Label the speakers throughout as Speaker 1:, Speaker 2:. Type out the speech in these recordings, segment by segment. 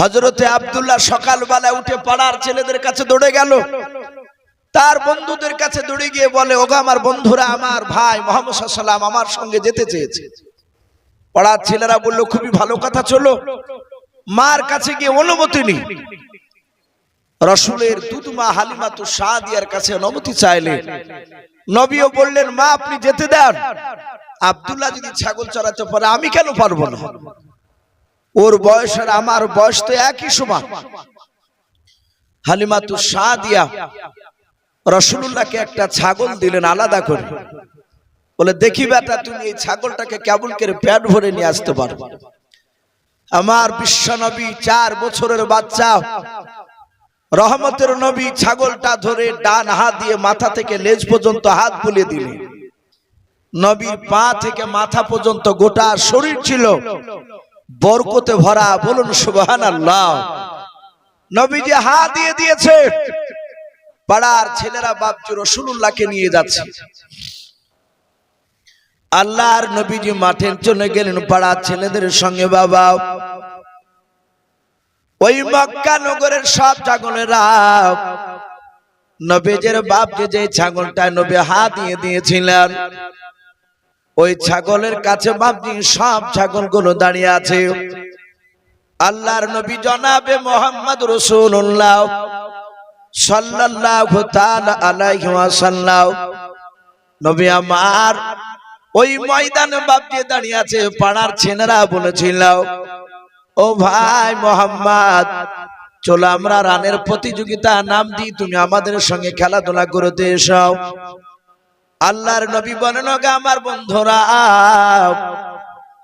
Speaker 1: হযরতে আব্দুল্লাহ সকালবেলা উঠে পাড়ার ছেলেদের কাছে দৌড়ে গেল, তার বন্ধুদের কাছে দৌড়ে গিয়ে বলে, ওগো আমার বন্ধুরা, আমার ভাই মুহাম্মদ সাল্লাল্লাহু আলাইহি ওয়াসাল্লাম আমার সঙ্গে যেতে চেয়েছে। পাড়ার ছেলেরা বলল, খুবই ভালো কথা, চলো। মার কাছে গিয়ে অনুমতি নি। রাসূলের দুধমা হালিমাতুস সাদিয়ার কাছে অনুমতি চাইলেন। নবীও বললেন, মা আপনি যেতে দেন, আব্দুল্লাহ যদি ছাগল চড়াতে পারে আমি কেন পারবো না? ওর বয়স আর আমার বয়স তো একই সমান। হালিমাতুস সাদিয়া রাসূলুল্লাহকে একটা ছাগল দিলেন আলাদা করে, বলে, দেখি বেটা তুমি এই ছাগলটাকে কেবল করে পেট ভরে নিয়ে আসতে পারো। আমার বিশ্বনবী 4 বছরের বাচ্চা রহমতের নবী ছাগলটা ধরে ডান হাত দিয়ে মাথা থেকে লেজ পর্যন্ত হাত বুলিয়ে দিলেন। নবীর পা থেকে মাথা পর্যন্ত গোটা শরীর ছিল বরকতে ভরা। বলুন সুবহানাল্লাহ। নবী যে হাত দিয়ে দিয়েছে, পাড়ার ছেলেরা বাপজি রাসূলুল্লাহকে নিয়ে যাচ্ছে। আল্লাহর নবীজি মাঠে চলে গেলেন পাড়ার ছেলেদের সঙ্গে। বাবা, ওই মক্কা নগরের সব ছাগলেরা নবীজের বাপকে যে ছাগলটা নবী হাত দিয়ে দিয়েছিলেন, ওই ছাগলের কাছে বাপজি সব ছাগলগুলো দাঁড়িয়ে আছে। আল্লাহর নবী জনাবে মুহাম্মদ রাসূলুল্লাহ সাল্লাল্লাহু তাআলা আলাইহি ওয়াসাল্লাম, নবী আমার ওই ময়দানে বাপজি দাঁড়িয়ে আছে। পাড়ার ছেলেরা বলেছিল, ও ভাই মোহাম্মদ, চলো আমরা রানের প্রতিযোগিতা নাম দিই, তুমি আমাদের সঙ্গে খেলাধুলা করতে এসো। আল্লাহর নবী বলেন, ওগো আমার বন্ধুরা,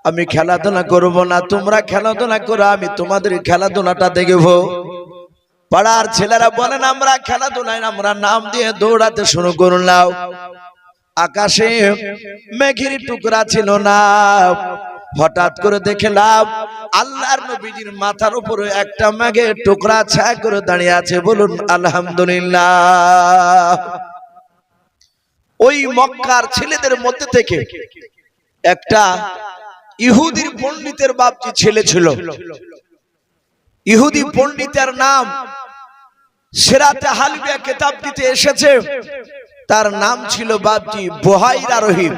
Speaker 1: আমি খেলাধুলা করব না, তোমরা খেলাধুলা করো, আমি তোমাদের খেলাধুলাটা দেখব। পাড়ার ছেলেরা বলেন, আমরা খেলাধুলায় আমরা নাম দিয়ে দৌড়াতে শুরু করলাম। আকাশে মেঘের টুকরা ছিল না, হঠাৎ করে দেখলাম আল্লাহর নবীজির মাথার উপরে একটা মেঘের টুকরা ছায়া করে দাঁড়িয়ে আছে। বলুন আলহামদুলিল্লাহ। ওই মক্কার ছেলেদের মধ্যে থেকে একটা ইহুদির পণ্ডিতের বাপজি ছেলে ছিল। ইহুদি পণ্ডিতের নাম সিরাতে হালিবিয়া কিতাবটিতে এসেছে, তার নাম ছিল বাপজি বুহাইরা রহিম।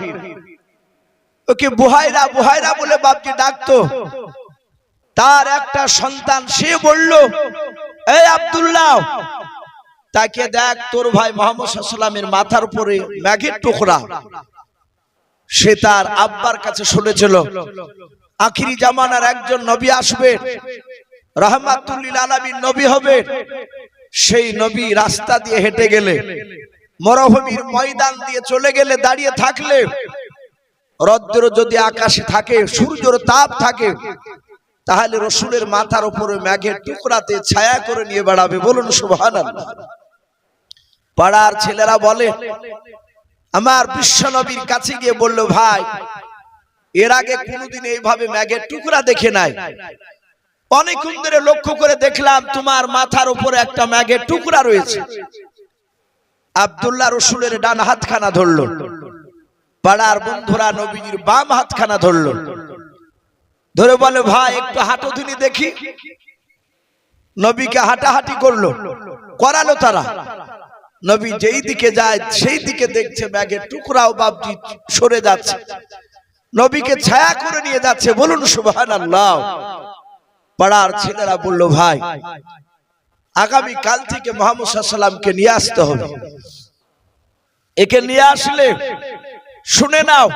Speaker 1: ওকে বুহাইরা বুহাইরা বলে বাপজি ডাকতো। তার একটা সন্তান, সে বলল, এই আব্দুল্লাহ, তাকে দেখ, তোর ভাই মুহাম্মদ সাল্লাল্লাহু আলাইহি ওয়াসাল্লামের মাথার উপরে মেঘের টুকরা। সে তার আব্বার কাছে শুনেছিল আখিরি জামানার একজন নবী আসবে, রাহমাতুল লিল আলামিন নবী হবে। সেই নবী রাস্তা দিয়ে হেঁটে গেলে, মরুভূমির ময়দান দিয়ে চলে গেলে, দাঁড়িয়ে থাকলে, রৌদ্র যদি আকাশে থাকে, সূর্যের তাপ থাকে, তাহলে রাসূলের মাথার উপরে মেঘের টুকরাতে ছায়া করে নিয়ে বেড়াবে। বলুন সুবহানাল্লাহ। পাড়ার ছেলেরা বলে, আমার বিশ্ব নবীর কাছে গিয়ে বলল, ভাই, এর আগে কোনোদিন এইভাবে মেঘের টুকরা দেখে নাই, অনেকক্ষণ ধরে লক্ষ্য করে দেখলাম তোমার মাথার উপরে একটা মেঘের টুকরা রয়েছে। আব্দুল্লাহ রাসূলের ডান হাতখানা ধরলো, পাড়ার বন্ধুরা নবীজির বাম হাতখানা ধরলো, ধরে বলে, ভাই একটু হাঁটো দিনি দেখি। নবীকে হাঁটাহাঁটি করলো, করালো তারা। নবী যেই দিকে যায় সেই দিকে দেখছে মেঘের টুকরাও বাপজি সরে যাচ্ছে, নবীকে ছায়া করে নিয়ে যাচ্ছে। বলুন সুবহানাল্লাহ। পাড়ার ছেলেরা বলল, ভাই, আগামী কাল থেকে মুহাম্মদ সাল্লাল্লাহু আলাইহি ওয়াসাল্লামকে নিয়ে আসতে হবে। একে নিয়ে আসলে, শুনে নাও,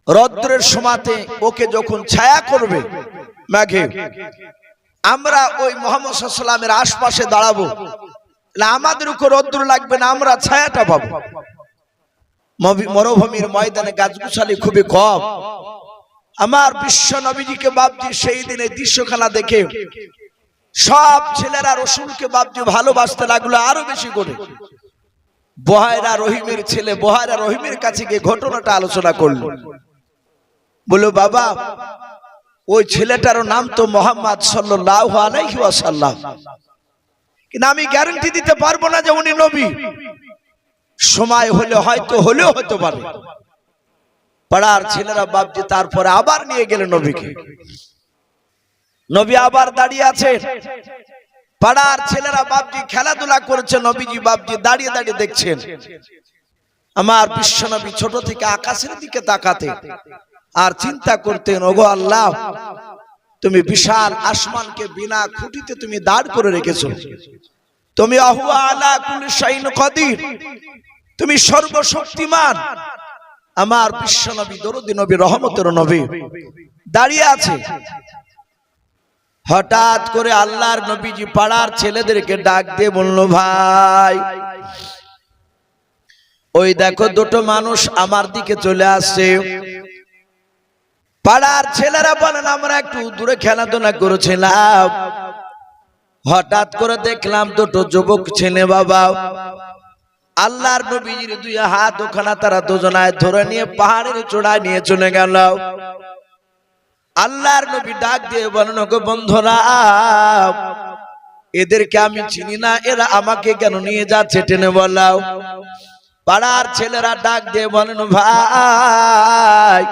Speaker 1: রৌদ্রের সময়তে ওকে যখন ছায়া করবে মেঘে, আমরা ওই মুহাম্মদ সাল্লাল্লাহু আলাইহি ওয়াসাল্লামের আশপাশে দাঁড়াবো, আমাদের উপর রৌদ্র লাগবে না, আমরা ছায়াটা পাবো। মরুভূমির ময়দানে গাছগুছালি খুবই কম। আমার বিশ্ব নবীজিকে বাপজি সেই দিনে দৃশ্যখানা দেখে সব ছেলেরা রাসূলকে বাপজি ভালোবাসতে লাগলো আরো বেশি করে। বুহাইরা রহিমের ছেলে বুহাইরা রহিমের কাছে গিয়ে ঘটনাটা আলোচনা করলো। বলল, বাবা, ওই ছেলেটার নাম তো মুহাম্মদ সাল্লাল্লাহু আলাইহি ওয়াসাল্লাম, কিন্তু আমি গ্যারান্টি দিতে পারবো না যে উনি নবী। সময় হলে হয়তো হলেও হতে পারে। পাড়ার ছেলেরা বাপজি তারপরে আবার নিয়ে গেলেন নবীকে। নবী আবার দাঁড়িয়ে আছেন, পাড়ার ছেলেরা বাপজি খেলাধুলা করছে, নবীজি বাপজি দাঁড়িয়ে দাঁড়িয়ে দেখছেন। আমার বিশ্বনবী ছোট থেকে আকাশের দিকে তাকাতে আর চিন্তা করতেন, ওগো আল্লাহ, তুমি বিশাল আসমানকে বিনা খুঁটিতে তুমি দাঁড় করে রেখেছো, তুমি আহুয়া আলা কুল্লি শাইইন কাদির, তুমি সর্বশক্তিমান। আমার বিশ্বনবী দরুদি নবী রহমতের নবী দাঁড়িয়ে আছে। হঠাৎ করে আল্লাহর নবীজি পাড়ার ছেলেদেরকে ডাক দিয়ে বলল, ভাই ওই দেখো দুটো মানুষ আমার দিকে চলে আসছে। পাড়ার ছেলেরা বলেন, আমরা একটু দূরে খেলাধুলা করেছিলাম, হঠাৎ করে দেখলাম দুটো যুবক ছেলে বাবা আল্লাহর নবীজির দুই হাত ওখানে তারা দুজনায় ধরে নিয়ে পাহাড়ের চূড়ায় নিয়ে চলে গেল। আল্লাহর নবী ডাক দিয়ে বলেন, ওগো বন্ধুরা, এদেরকে আমি চিনি না, এরা আমাকে কেন নিয়ে যাচ্ছে টেনে বলাও। পাড়ার ছেলেরা ডাক দিয়ে বলেন, ভাই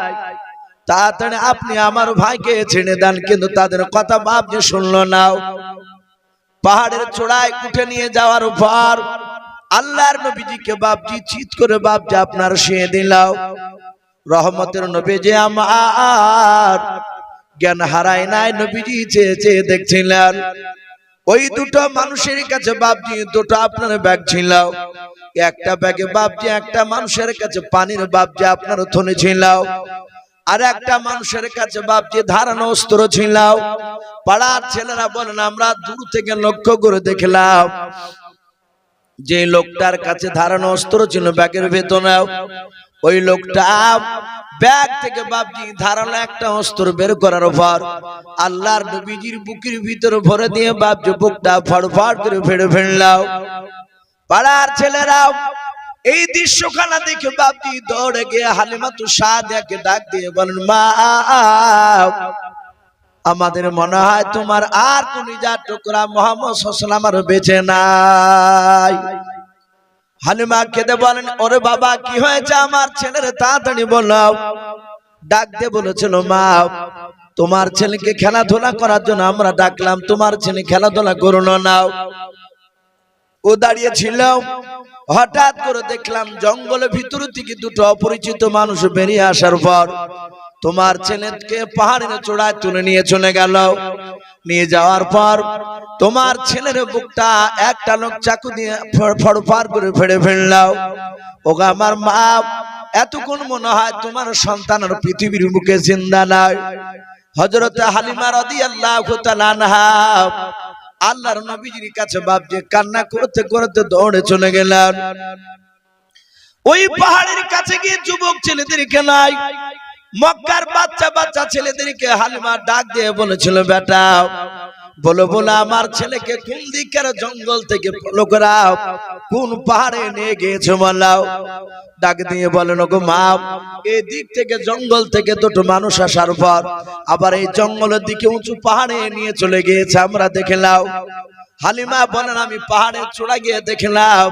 Speaker 1: তাড়াতাড়ি আপনি আমার ভাইকে ছেড়ে দেন। কিন্তু তাদের কথা বাপজি শুনলো না। পাহাড়ের চূড়ায় উঠে নিয়ে যাওয়ার পর আল্লাহর নবীজিকে বাপজি চিৎ করে বাপজি আপনার শুয়ে দিলাও। রহমতের নবী যে আমার জ্ঞান হারায় নাই, নবীজি চেয়ে চেয়ে দেখছিলেন। ওই দুটো মানুষের কাছে বাপজি দুটো আপনার ব্যাগ ছিল, একটা ব্যাগে বাপজি একটা মানুষের কাছে পানির বাপজি আপনার থনে ছিল, আর একটা মানুষের কাছে বাপজি ধারানো অস্ত্র ছিল। পাড়ার ছেলেরা বলেন, আমরা দূর থেকে লক্ষ্য করে দেখলাম যে লোকটার কাছে ধারানো অস্ত্র ছিল ব্যাগের ভেতরে, ওই লোকটা ব্যাগ থেকে বাপজি ধারালো একটা অস্ত্র বের করার পর আল্লাহর নবীজির বুকের ভিতরে ভরে দিয়ে বাপজি বুকটা ফড়ফড় করে ফেড়ে ফেললাম। পাড়ার ছেলেরা এই দৃশ্যখানা দেখে বাপজি দৌড়ে গিয়ে হালিমাতু সাদিয়াকে ডাক দিয়ে বলেন, মা আমাদের মনে হয় তোমার আর কলিজার টুকরা মুহাম্মদ সাল্লাল্লাহু আলাইহি ওয়াসাল্লাম আর বেঁচে নাই। হালিমা কেঁদে বলেন, ওরে বাবা কি হয়েছে আমার ছেলের, তাড়াতাড়ি বলো। ডাক দিয়ে বলেছিল, মা তোমার ছেলেকে খেলাধুলা করার জন্য আমরা ডাকলাম, তোমার ছেলে খেলাধুলা করলো না। ও দাঁড়িয়ে ছিল, হঠাৎ করে দেখলাম জঙ্গলের ভিতর থেকে দুটো অপরিচিত মানুষ বেরিয়ে আসার পর তোমার ছেলেকে পাহাড়ের চূড়ায় তুলে নিয়ে চলে গেল। নিয়ে যাওয়ার পর তোমার ছেলের বুকটা একটা লোক চাকু দিয়ে ফড়ফড় করে ফেড়ে ফেললাম। ওগো আমার মা, এতক্ষণ মনে হয় তোমার সন্তানের পৃথিবীর বুকে জিন্দা নাই। হযরত হালিমা রাদিয়াল্লাহু তাআলা আনহা আল্লাহর নবীজির কাছে বাপজি কান্না করতে করতে দৌড়ে চলে গেলেন। ওই পাহাড়ের কাছে গিয়ে যুবক ছেলেদেরকে নাই, মক্কার বাচ্চা বাচ্চা ছেলেদেরকে হালিমা ডাক দিয়ে বলেছিল, বেটা বলো বলো আমার ছেলেকে কোন দিকের জঙ্গল থেকে ফলো করাও, কোন পাহাড়ে নিয়ে গিয়েছো বলাও। ডাক দিয়ে বলেন, ওগো মা, এই দিক থেকে জঙ্গল থেকে দুটো মানুষ আসার পর আবার এই জঙ্গলের দিকে উঁচু পাহাড়ে নিয়ে চলে গিয়েছে, আমরা দেখলাম। হালিমা বলেন, আমি পাহাড়ের চূড়া গিয়ে দেখলাম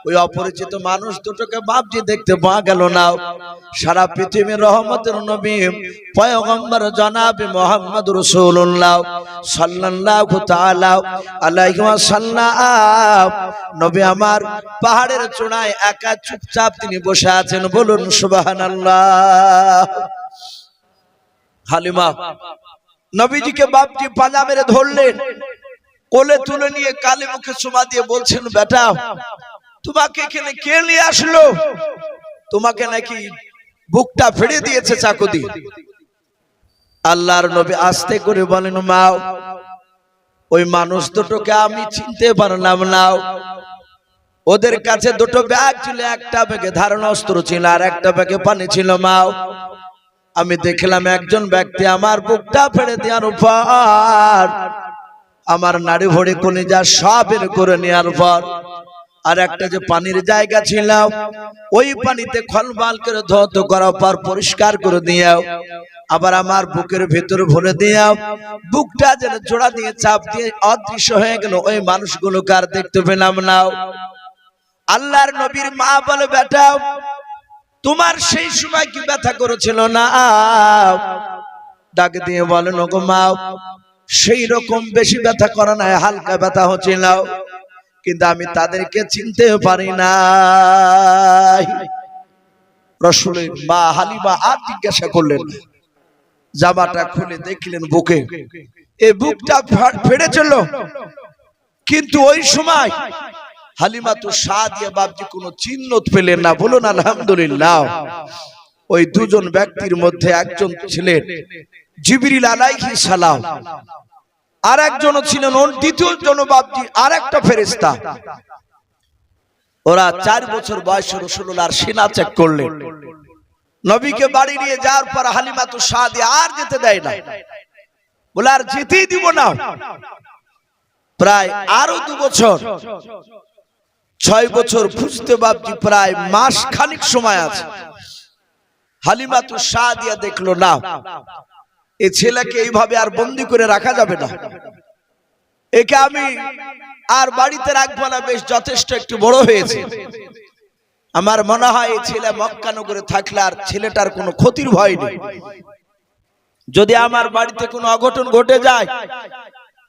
Speaker 1: ওই অপরিচিত মানুষ দুটোকে বাপজি দেখতে পাওয়া গেল না। সারা পৃথিবীর রহমতের নবী পয়গম্বর জনাবে মুহাম্মদ রাসূলুল্লাহ সাল্লাল্লাহু তাআলা আলাইহি ওয়াসাল্লাম নবী আমার পাহাড়ের চূড়ায় একা চুপচাপ তিনি বসে আছেন। বলুন সুবহানাল্লাহ। হালিমা নবীজিকে বাপজি পাজা মেরে ধরলেন, কোলে তুলে নিয়ে কালে মুখে চুমা দিয়ে বলছেন, বেটা তোমাকে এখানে কে নিয়ে আসলো? তোমাকে নাকি বুকটা ফেড়ে দিয়েছে চাকু দিয়ে। আল্লাহর নবী আস্তে করে বলেন, মা ওই মানুষ দুটোকে আমি চিনতে পারলাম না। ওদের কাছে দুটো ব্যাগ ছিল, একটা ব্যাগে ধারানো অস্ত্র ছিল আর একটা ব্যাগে পানি ছিল। মা আমি দেখলাম একজন ব্যক্তি আমার বুকটা ফেড়ে দেওয়ার পর আমার নাড়ি ভরে কলিজা সব বের করে নেওয়ার পর আর একটা যে পানির জায়গা ছিল ওই পানিতে খলবাল করে ধৌত করার পর পরিষ্কার করে দিয়াও, আবার আমার বুকের ভেতর ভরে দিয়াও। বুকটা যেন জোড়া দিয়ে চাপ দিয়ে অদৃশ্য হয়ে গেল, ওই মানুষগুলোকে আর দেখতে পেলাম না। আল্লাহর নবীর মা বলে, বেটা তোমার সেই সময় কি ব্যথা করেছিল না? ডাক দিয়ে বলেন, ওগো মা সেই রকম বেশি ব্যথা করে না, হালকা ব্যথা হচ্ছিল, কিন্তু আমি তাদেরকে চিনতে পারি না। রাসূলের মা হালিমা আর জিজ্ঞাসা করলেন, জামাটা খুলে দেখলেন বুকে, এই বুকটা ফেড়েছিল, কিন্তু ওই সময় হালিমাতু সাদিয়া বাপজি কোনো চিহ্ন পেলেন না। বলুন আলহামদুলিল্লাহ। ওই দুজন ব্যক্তির মধ্যে একজন ছিলেন জিবরিল আলাইহিস সালাম, আর একজন ছিলেন দ্বিতীয় জন বাপজি আর একটা ফেরেশতা। ওরা 4 বছর বয়সে রাসূলুল্লাহর সিনা চেক করলেন। নবীকে বাড়ি নিয়ে যাওয়ার পর হালিমাতু সাদিয়া আর যেতে দেয় না, বলে আর যেতেই দিব না। প্রায় আরো 2 বছর, 6 বছর খুঁজতে বাপজি প্রায় মাস খানিক সময় আছে। হালিমাতু সাদিয়া দেখলো না, এই ছেলেকে এইভাবে আর বন্দী করে রাখা যাবে না, একে আমি আর বাড়িতে রাখবো না, বেশ যথেষ্ট একটু বড় হয়েছে। আমার মনে হয় এই ছেলে মক্কা নগরে থাকলে আর ছেলেটার কোনো ক্ষতির ভয় নেই। যদি আমার বাড়িতে কোনো অঘটন ঘটে যায়,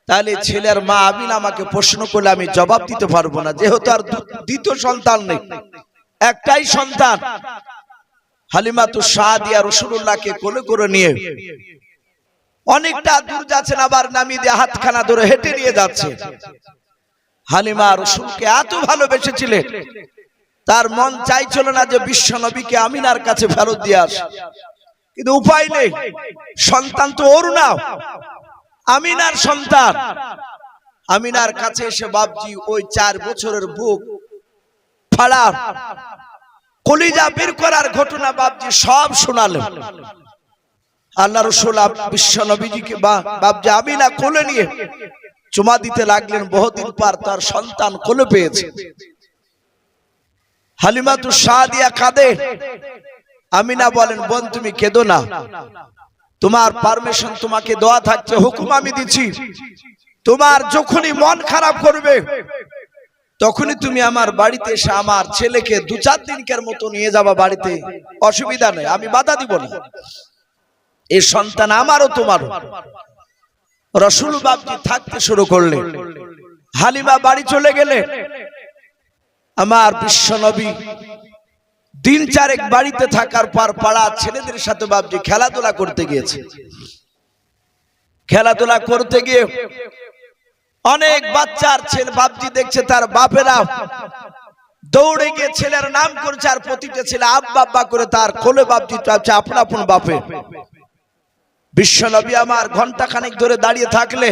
Speaker 1: তাহলে ছেলের মা আমিনা আমাকে প্রশ্ন করলে আমি জবাব দিতে পারবো না, যেহেতু আর দ্বিতীয় সন্তান নেই, একটাই সন্তান। হালিমাতু সাদিয়া রাসূলুল্লাহকে কোলে করে নিয়ে অনেকটা দূর যাচ্ছেন, আবার নামিয়ে দিয়ে হাতখানা ধরে হেঁটে নিয়ে যাচ্ছে। হালিমা রাসূলকে এত ভালোবেসেছিলেন, তার মন চাইছিল না যে বিশ্ব নবীকে আমিনার কাছে ফেরত দিয়ে আসে, কিন্তু উপায় নেই, সন্তান তো ওর না, আমিনার সন্তান। আমিনার কাছে এসে বাপজি ওই 4 বছরের বুক ফাড়া, কলিজা বের করার ঘটনা বাপজি সব শোনালেন। আল্লাহ রাসূল বিশ্ব নবীজিকে বাপজি আমিনা কোলে নিয়ে চুমা দিতে লাগলেন। বহুদিন পর তার সন্তান কোলে পেয়েছে। হালিমাতু সাদিয়া কাঁদে। আমিনা বলেন, বোন তুমি কেঁদো না, তোমার পারমিশন, তোমাকে দেওয়া থাকছে, হুকুম আমি দিচ্ছি, তোমার যখনই মন খারাপ করবে তখনই তুমি আমার বাড়িতে এসে আমার ছেলেকে 2-4 দিনকার মতো নিয়ে যাবা বাড়িতে, অসুবিধা নেই, আমি বাধা দিব না, এই সন্তান আমারও তোমারও। রাসূল বাপজি থাকতে শুরু করলেন। হালিমা বাড়ি চলে গেলে আমার বিশ্ব নবী দিন 4 বাড়িতে থাকার পর পাড়া ছেলেদের সাথে বাপজি খেলাধুলা করতে গিয়েছে। খেলাধুলা করতে গিয়ে অনেক বাচ্চার ছেলে বাপজি দেখছে, তার বাপেরা দৌড়ে গিয়ে ছেলের নাম করছে, আর প্রতিটা ছেলে আব্বা আব্বা করে তার কোলে বাপজি চাচ্ছে আপন আপন বাপে। বিশ্ব নবী আমার ঘন্টা খানিক ধরে দাঁড়িয়ে থাকলে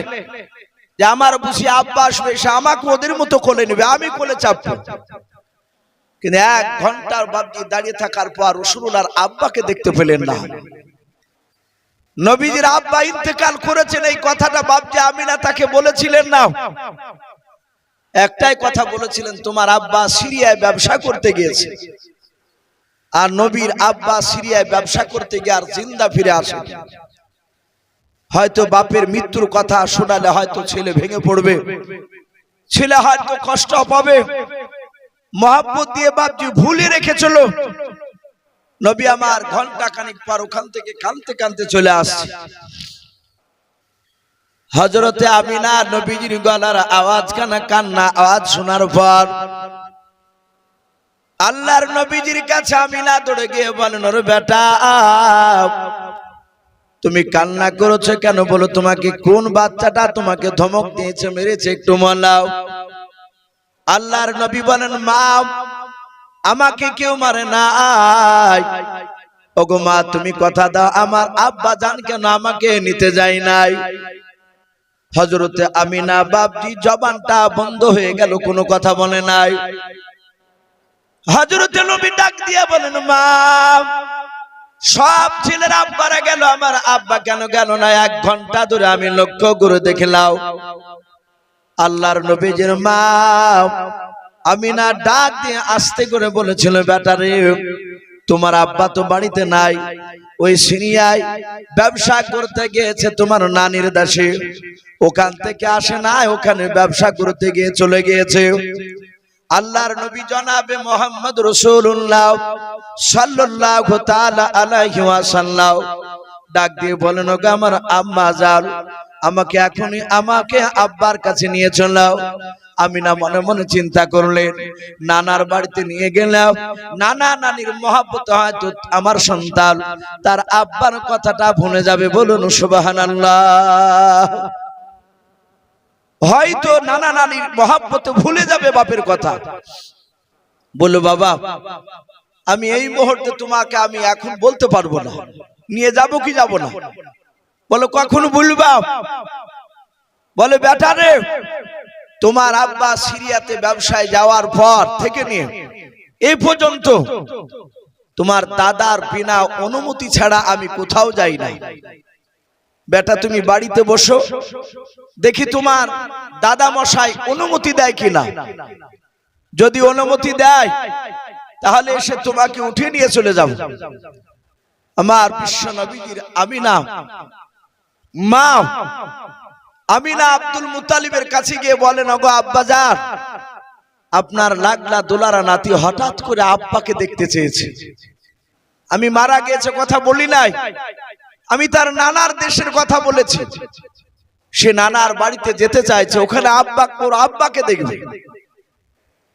Speaker 1: যে আমার বুঝি আব্বা আসবে, সে আমাকে ওদের মতো কোলে নেবে, আমি কোলে চাপবো। কিন্তু 1 ঘন্টার বাপজি দাঁড়িয়ে থাকার পর রাসূলুল্লাহর আব্বাকে দেখতে পেলেন না। নবীজির আব্বা ইন্তেকাল করেছেন, এই কথাটা বাপজি আমিনা তাকে বলেছিলেন না। একটাই কথা বলেছিলেন, তোমার আব্বা সিরিয়ায় ব্যবসা করতে গিয়েছে। আর নবীর আব্বা সিরিয়ায় ব্যবসা করতে গিয়ে আর জিন্দা ফিরে আসে। হয়তো বাপের মৃত্যুর কথা শোনালে হয়তো ছেলে ভেঙে পড়বে, ছেলে হয়তো কষ্ট পাবে, মহব্বত দিয়ে বাপজি ভুলে রেখেছিল। নবী আমার ঘন্টা খানিক পর ওখান থেকে কাঁদতে কাঁদতে চলে আসছে। হযরতে আমিনা নবীজির গলার আওয়াজ, কান্না আওয়াজ শোনার পর আল্লাহর নবীজির কাছে আমিনা দৌড়ে গিয়ে বলেন, ওরে বেটা, তুমি কান্না করেছো কেন? বলো, তোমাকে কোন বাচ্চাটা তোমাকে ধমক দিয়েছে, মেরেছে, একটু বলাও। আল্লাহর নবী বলেন, মা, আমাকে কেউ মারে নাই। ওগো মা, তুমি কথা দাও, আমার আব্বা জান কেন আমাকে নিতে যায় নাই? হযরতে আমিনা বাপজি জবানটা বন্ধ হয়ে গেল, কোনো কথা বলে নাই। হযরতে নবী ডাক দিয়ে বলেন, মা, সব ছেলের আব্বারা গেল, আমার আব্বা কেন গেল না? 1 ঘন্টা ধরে আমি লক্ষ্য করে দেখলাম। আল্লাহর নবীজির মা আমিনা ডাক দিয়ে আস্তে করে বলেছিল, বেটা রে, তোমার আব্বা তো বাড়িতে নাই, ওই সিরিয়ায় ব্যবসা করতে গিয়েছে তোমার নানির দেশে, ওখান থেকে আসে না, ওখানে ব্যবসা করতে গিয়ে চলে গিয়েছে। আল্লাহর নবী জনাবে মুহাম্মদ রাসূলুল্লাহ সাল্লাল্লাহু তাআলা আলাইহি ওয়াসাল্লাম ডাক দিয়ে বলেন, ওগো আমার আম্মা জান, আমাকে আব্বার কাছে নিয়ে চলো। আমিনা মনে মনে চিন্তা করলেন, নানার বাড়িতে নিয়ে গেলাম, নানা নানির মহব্বত হয়তো আমার সন্তান তার আব্বার কথাটা ভুলে যাবে। বলুন সুবহানাল্লাহ। হয়তো নানা নানির মহব্বত ভুলে যাবে বাপের কথা। বলো বাবা, আমি এই মুহূর্তে তোমাকে আমি এখন বলতে পারবো না, নিয়ে যাব কি যাব না। বলো কখন বলবা? বলে বেটা রে, তোমার আব্বা সিরিয়াতে ব্যবসায় যাওয়ার পর থেকে নিয়ে এই পর্যন্ত তোমার দাদার বিনা অনুমতি ছাড়া আমি কোথাও যাই না। বেটা তুমি বাড়িতে বসো, দেখি তোমার দাদা মশাই অনুমতি দেয় কিনা। যদি অনুমতি দেয় তাহলে এসে তোমাকে উঠিয়ে নিয়ে চলে যাব। আমার বিশ্ব নবীজির আমিনা মা আমিনা আব্দুল মুত্তালিবের কাছে গিয়ে বলেন, ওগো আব্বাজান, আপনার লাগলা দোলারা নাতি হঠাৎ করে আব্বাকে দেখতে চেয়েছে। আমি মারা গিয়েছে কথা বলি নাই, আমি তার নানার দেশের কথা বলেছি। সে নানার বাড়িতে যেতে চাইছে, ওখানে আব্বাকে দেখবে।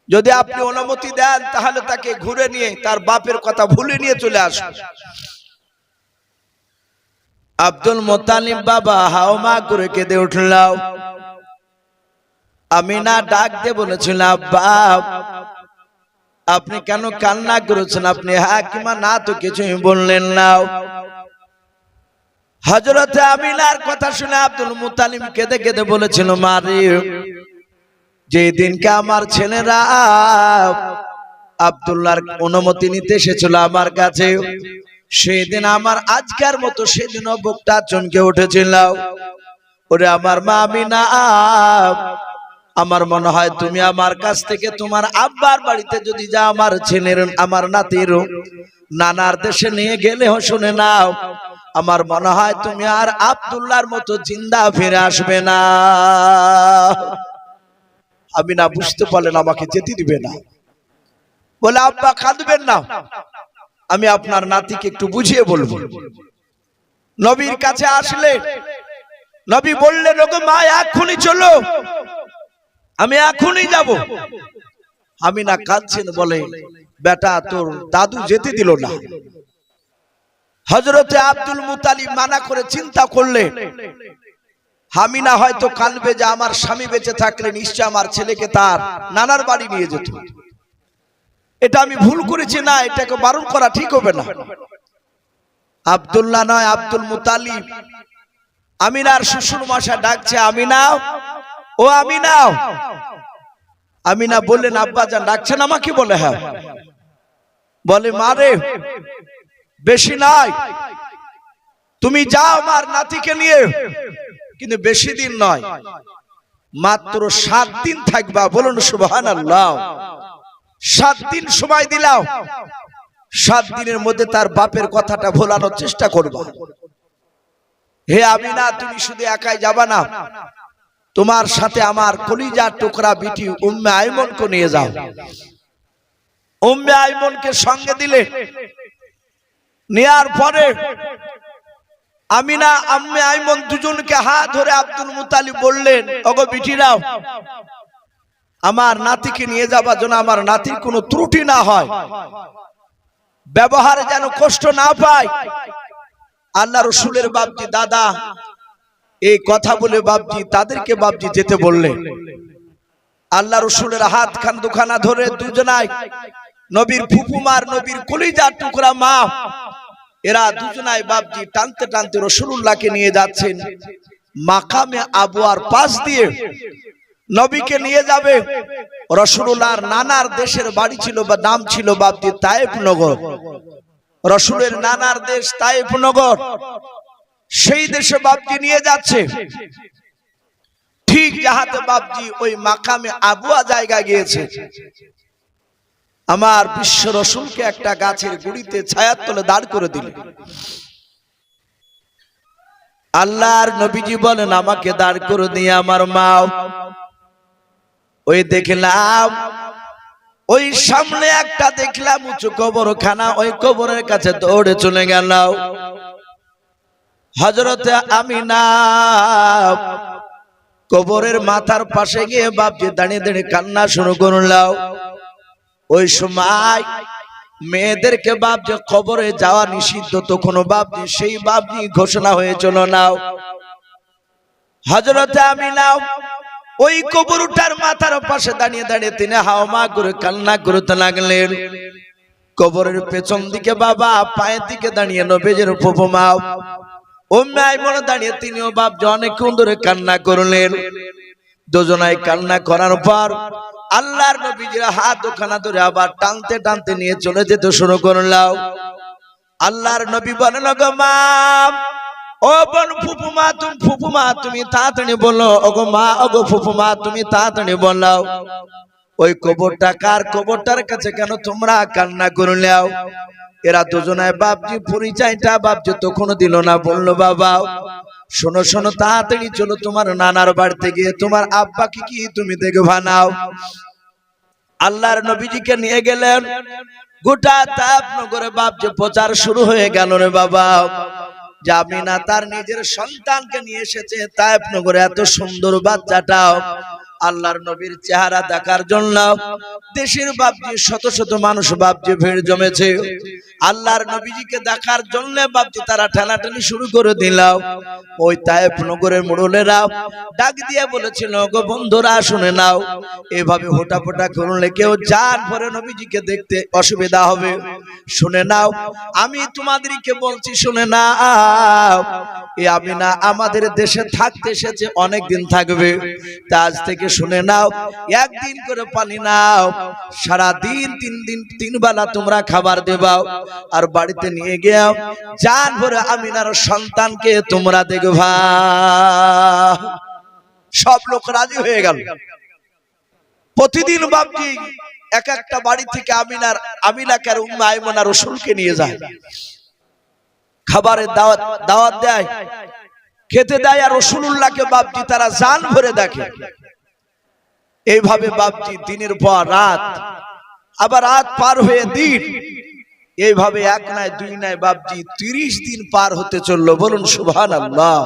Speaker 1: যদি আপনি অনুমতি দেন তাহলে তাকে ঘুরে নিয়ে তার বাপের কথা ভুলে নিয়ে চলে আসুন। আব্দুল মুত্তালিব বাবা হাওমা করে কেঁদে উঠল। আমিনা ডাক দিয়ে বলেছিল, আব্বা আপনি কেন কান্না করেছেন? আপনি হ্যাঁ কিংবা না তো কিছুই বললেন না। হযরতে আমিনার কথা শুনে আব্দুল মুত্তালিব কেঁদে কেঁদে বলেছিল, মারে, যে দিনকে আমার ছেলেরা আব্দুল্লাহর অনুমতি নিতে এসেছিল আমার কাছে, সেদিন আমার আজকের মতো সেদিনও বুকটা চমকে উঠেছিল। ওরে আমার মা আমিনা, আমার মনে হয় তুমি আমার কাছ থেকে তোমার আব্বার বাড়িতে যদি যা আমার ছেলের আমার নাতির নানার দেশে নিয়ে গেলে শুনে নাও, আমার মনে হয় তুমি আর আব্দুল্লাহর মতো জিন্দা ফিরে আসবে না। আমিনা বুঝতে পারলেন আমাকে যেতে দিবে না। বলে, আব্বা কাঁদবেন না, আমি আপনার নাতিকে একটু বুঝিয়ে বলবো। নবীর কাছে আসলে নবী বললেন, ওগো মা এখনই চলো, আমি এখনই যাব। আমিনা কাঁদছেন, বলে, বেটা তোর দাদু যেতে দিল না। হযরতে আব্দুল মুত্তালিব মানা করে চিন্তা করলে, আমিনা হয়তো কাঁদবে যে আমার স্বামী বেঁচে থাকলে নিশ্চয় আমার ছেলেকে তার নানার বাড়ি নিয়ে যেত। এটা আমি ভুল করেছি, না এটাকে বারণ করা ঠিক হবে না। আব্দুল্লাহ নয়, আব্দুল মুত্তালিব আমিনার শ্বশুর মশাই ডাকছে, আমিনা, ও আমিনা। আমিনা বললেন, আব্বাজান ডাকছেন আমাকে? বলে, হ্যাঁ। বলে, মারে, বেশি নাই, তুমি যাও আমার নাতিকে নিয়ে, কিন্তু বেশি দিন নয়, মাত্র 7 দিন থাকবা। বলুন সুবহানাল্লাহ। 7 দিন সময় দিলাও, 7 দিনের মধ্যে তার বাপের কথাটা ভোলানোর চেষ্টা করবা। হে আমিনা, তুমি শুধু একাই যাবা না, তোমার সাথে আমার কলিজার টুকরা বিটি উম্মে আইমনকে নিয়ে যাও। উম্মে আইমনকে সঙ্গে দিলে, নেয়ার পরে আমিনা আম্মে আইমন দুজনকে হাত ধরে আব্দুল মুত্তালিব বললেন, ওগো বিটিরাও, আমার নাতিকে নিয়ে যাবা যেন আমার নাতির কোনো ত্রুটি না হয়, ব্যবহারে যেন কষ্ট না পায়। আল্লাহ রসুলের বাপজি দাদা এই কথা বলে বাপজি তাদেরকে বাপজি যেতে বললেন। আল্লাহ রসুলের হাত খান দুখানা ধরে দুজনাই নবীর ফুফুমার নবীর কলিজার টুকরা মা, এরা দুজনাই বাপজি টানতে টানতে রাসূলুল্লাহকে নিয়ে যাচ্ছেন মাকামে আবওয়ার পাশ দিয়ে। নবীকে নিয়ে যাবে। রাসূলুল্লাহর নানার দেশের বাড়ি ছিল বা নাম ছিল বাপজি তায়েফ নগর। রাসূলের নানার দেশ তায়েফ নগর, সেই দেশে বাপজি নিয়ে যাচ্ছে। ঠিক যাহাতে বাপজি ওই মাকামে আবওয়া জায়গা গিয়েছে, আমার বিশ্ব রাসূলকে একটা গাছের গুড়িতে ছায়ার তলে দাঁড় করে দিল। আল্লাহর নবীজি বলেন, আমাকে দাঁড় করে দিয়ে আমার মা ওই দেখলাম, ওই সামনে একটা দেখলাম উঁচু কবরখানা, ওই কবরের কাছে দৌড়ে চলে গেল। হযরতে আমিনা কবরের মাথার পাশে গিয়ে বাপজি দাঁড়িয়ে দাঁড়িয়ে কান্না শুরু করলাম। ওই সময় মেয়েদেরকে বাপজি কবরে যাওয়া নিষিদ্ধ, তখন বাপজি সেই বাপজি ঘোষণা হয়েছিল না। হযরতে আমিনা ওই কবরটার মাথার পাশে দাঁড়িয়ে দাঁড়িয়ে তিনি হাওমা করে কান্না করতে লাগলেন। কবরের পেছন দিকে বাবা পায়ের দিকে দাঁড়িয়ে নবীজির ফুফু মা উম্মে আইমন দাঁড়িয়ে তিনিও বাপজি অনেকক্ষণ ধরে কান্না করলেন। দুজনাই কান্না করার পর আল্লাহর নবীজির হাত ওখানা ধরে আবার টানতে টানতে নিয়ে চলে যেতে শুরু করলাম। আল্লাহর নবী বলেন, গো মা, ও বোন ফুফুমা তুমি তাড়াতাড়ি বলো, ওগো মা, ওগো ফুফুমা তুমি তাড়াতাড়ি বলো, ওই কবরটা কার? কবরটার কাছে কেন তোমরা কান্না করলেও? এরা দুজনায় বাপজি পরিচয়টা বাপজি তখন দিল না। বললো, বাবা শোনো শোনো, তাড়াতাড়ি চলো তোমার নানার বাড়িতে গিয়ে তোমার আব্বাকে কি তুমি দেখবা নাও। আল্লাহর নবীজিকে নিয়ে গেলেন। গোটা তায়েফ নগরে বাপজি প্রচার শুরু হয়ে গেল রে বাবা, যে আমিনা তার নিজের সন্তানকে নিয়ে এসেছে তায়েফ নগরে। এত সুন্দর বাচ্চাটাও আল্লাহর নবীর চেহারা দেখার জন্য দেশের বাপজি শত শত মানুষ বাপজি ভিড় জমেছে। আল্লাহর নবীজিকে দেখার জন্য বাপজি তারা ঠেলাঠেলি শুরু করে দিল। ওই তায়েফ নগরের মুড়লেরা ডাক দিয়ে বলেছিল, গো বন্ধুরা শুনে নাও, এভাবে হোটাপোটা করলে কেউ জান ভরে নবীজিকে দেখতে অসুবিধা হবে। শুনে নাও, আমি তোমাদেরকে বলছি, শুনে নাও, এই আমিনা আমাদের দেশে থাকতে এসেছে, অনেক দিন থাকবে। তা আজ থেকে শুনে নাও, একদিন করে পানি নাও, সারা দিন 3 দিন 3 বেলা তোমরা খাবার দেবাও, আর বাড়িতে নিয়ে গিয়ে জান ভরে আমিনার সন্তানকে তোমরা দেখবা। সব লোক রাজি হয়ে গেল। প্রতিদিন বাপজি এক একটা বাড়ি থেকে আমিনাকে আর উম্মে আইমনা রাসূলকে নিয়ে যায়, খাবারের দাওয়াত দেয়, খেতে দেয়, আর রাসূলুল্লাহকে বাপজি তারা জান ভরে দেখে। এইভাবে বাপজি দিনের পর রাত, আবার রাত পার হয়ে দিন, এইভাবে এক নয় দুই নয় বাপজি 30 দিন পার হতে চললো। বলুন সুবহানাল্লাহ।